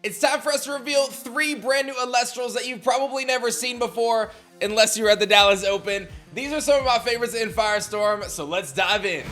It's time for us to reveal 3 brand new Elestrals that you've probably never seen before, unless you were at the Dallas Open. These are some of my favorites in Firestorm, so let's dive in.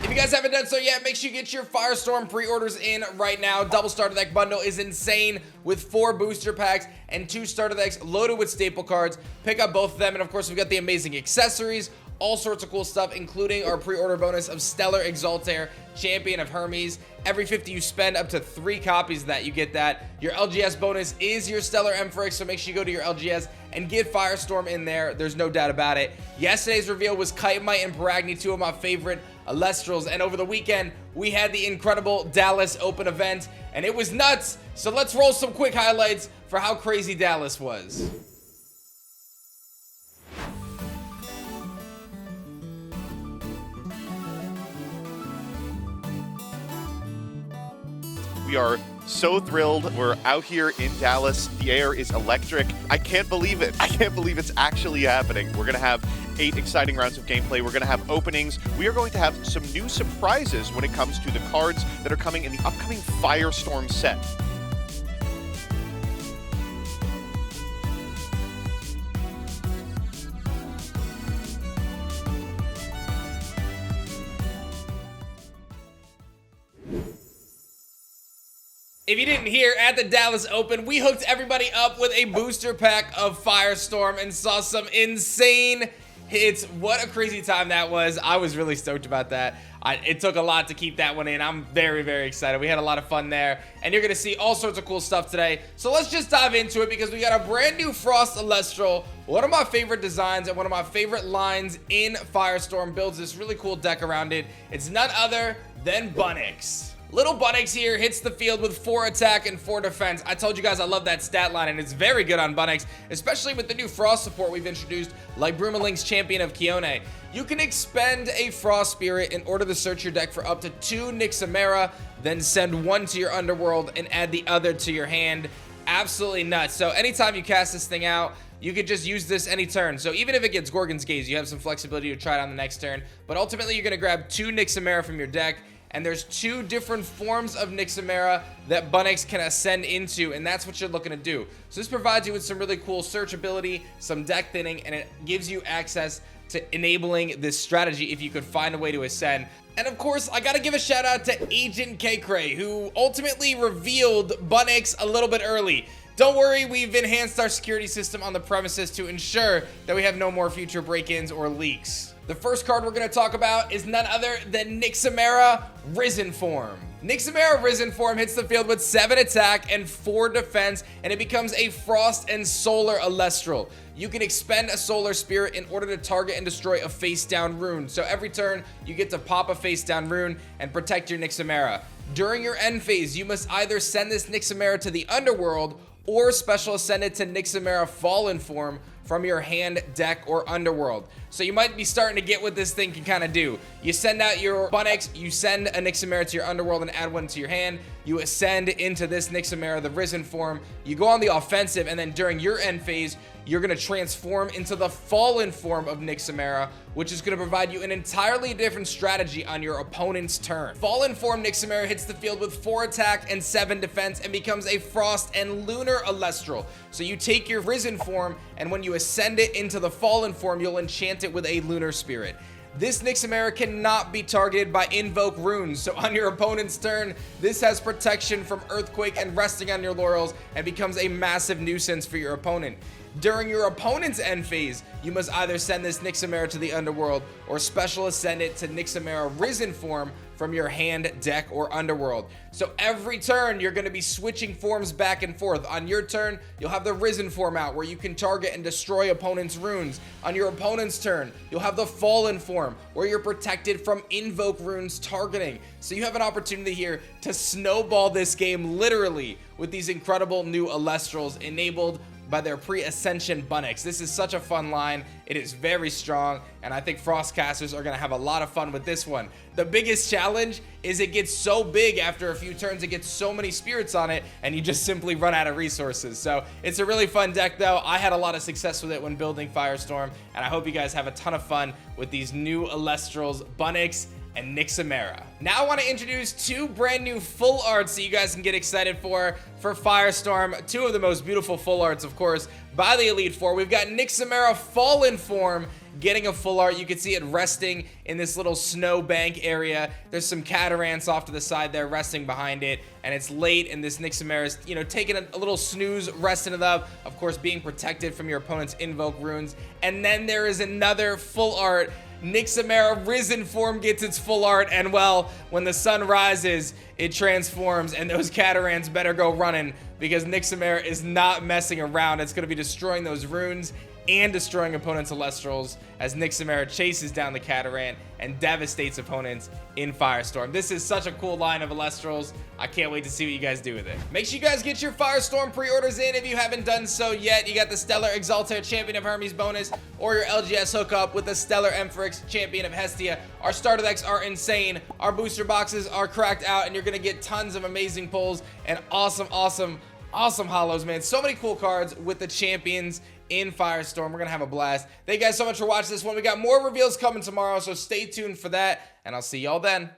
If you guys haven't done so yet, make sure you get your Firestorm pre-orders in right now. Double starter deck bundle is insane with 4 booster packs and 2 starter decks loaded with staple cards. Pick up both of them, and of course, we've got the amazing accessories, all sorts of cool stuff, including our pre-order bonus of Stellar Exaltair, Champion of Hermes. Every 50 you spend, up to 3 copies of that, you get that. Your LGS bonus is your Stellar Emphyrix, so make sure you go to your LGS and get Firestorm in there. There's no doubt about it. Yesterday's reveal was Chitin and Paragni, 2 of my favorite Elestrals, and over the weekend, we had the incredible Dallas Open event, and it was nuts. So let's roll some quick highlights for how crazy Dallas was. We are so thrilled. We're out here in Dallas. The air is electric. I can't believe it. I can't believe it's actually happening. We're going to have 8 exciting rounds of gameplay. We're going to have openings. We are going to have some new surprises when it comes to the cards that are coming in the upcoming Firestorm set. If you didn't hear, at the Dallas Open, we hooked everybody up with a booster pack of Firestorm and saw some insane hits. What a crazy time that was. I was really stoked about that. It took a lot to keep that one in. I'm very, very excited. We had a lot of fun there, and you're going to see all sorts of cool stuff today. So let's just dive into it because we got a brand new Frost Elestral. One of my favorite designs and one of my favorite lines in Firestorm builds this really cool deck around it. It's none other than Bunnex. Little Bunnex here hits the field with 4 attack and 4 defense. I told you guys I love that stat line, and it's very good on Bunnex, especially with the new Frost support we've introduced, like Brumelink's Champion of Kione. You can expend a Frost Spirit in order to search your deck for up to 2 Nyximera, then send 1 to your Underworld and add the other to your hand. Absolutely nuts. So anytime you cast this thing out, you could just use this any turn. So even if it gets Gorgon's Gaze, you have some flexibility to try it on the next turn. But ultimately, you're going to grab 2 Nyximera from your deck, and there's 2 different forms of Nyximera that Bunnex can ascend into, and that's what you're looking to do. So this provides you with some really cool search ability, some deck thinning, and it gives you access to enabling this strategy if you could find a way to ascend. And of course, I gotta give a shout out to Agent K-Cray, who ultimately revealed Bunnex a little bit early. Don't worry, we've enhanced our security system on the premises to ensure that we have no more future break-ins or leaks. The first card we're going to talk about is none other than Nyximera Risen Form. Nyximera Risen Form hits the field with 7 attack and 4 defense, and it becomes a Frost and Solar Elestral. You can expend a Solar Spirit in order to target and destroy a face-down rune. So every turn, you get to pop a face-down rune and protect your Nyximera. During your end phase, you must either send this Nyximera to the Underworld or special ascend it to Nyximera Fallen Form from your hand, deck, or Underworld. So you might be starting to get what this thing can kind of do. You send out your Bunnex, you send a Nyximera to your Underworld and add 1 to your hand. You ascend into this Nyximera, the Risen Form. You go on the offensive, and then during your end phase, you're going to transform into the Fallen Form of Nyximera, which is going to provide you an entirely different strategy on your opponent's turn. Fallen Form Nyximera hits the field with 4 attack and 7 defense and becomes a Frost and Lunar Elestral. So you take your Risen Form, and when you ascend it into the Fallen Form, you'll enchant it with a Lunar Spirit. This Nyximera cannot be targeted by Invoke Runes, so on your opponent's turn, this has protection from Earthquake and resting on your laurels and becomes a massive nuisance for your opponent. During your opponent's end phase, you must either send this Nyximera to the Underworld or special ascend it to Nyximera Risen Form from your hand, deck, or Underworld. So every turn, you're going to be switching forms back and forth. On your turn, you'll have the Risen Form out where you can target and destroy opponent's runes. On your opponent's turn, you'll have the Fallen Form where you're protected from Invoke Runes targeting. So you have an opportunity here to snowball this game literally with these incredible new Elestrals enabled by their pre-ascension Bunnex. This is such a fun line. It is very strong, and I think Frostcasters are gonna have a lot of fun with this one. The biggest challenge is it gets so big after a few turns, it gets so many spirits on it, and you just simply run out of resources. So it's a really fun deck though. I had a lot of success with it when building Firestorm, and I hope you guys have a ton of fun with these new Elestrals, Bunnex and Nyximera. Now I want to introduce two brand new full arts that you guys can get excited for Firestorm. Two of the most beautiful full arts, of course, by the Elite Four. We've got Nyximera Fallen form getting a full art. You can see it resting in this little snow bank area. There's some Catarants off to the side there resting behind it, and it's late, and this Nyximera is, taking a little snooze, resting it up, of course being protected from your opponent's invoke runes. And then there is another full art. Nyximera Risen form gets its full art, and well, when the sun rises, it transforms, and those Catarants better go running, because Nyximera is not messing around. It's going to be destroying those runes and destroying opponents' Elestrals as Nyximera chases down the Catarant and devastates opponents in Firestorm. This is such a cool line of Elestrals. I can't wait to see what you guys do with it. Make sure you guys get your Firestorm pre-orders in if you haven't done so yet. You got the Stellar Exaltair Champion of Hermes bonus or your LGS hookup with the Stellar Emphyrix Champion of Hestia. Our starter decks are insane. Our booster boxes are cracked out, and you're gonna get tons of amazing pulls and awesome holos, man. So many cool cards with the champions in Firestorm. We're gonna have a blast. Thank you guys so much for watching this one. We got more reveals coming tomorrow, so stay tuned for that, and I'll see y'all then.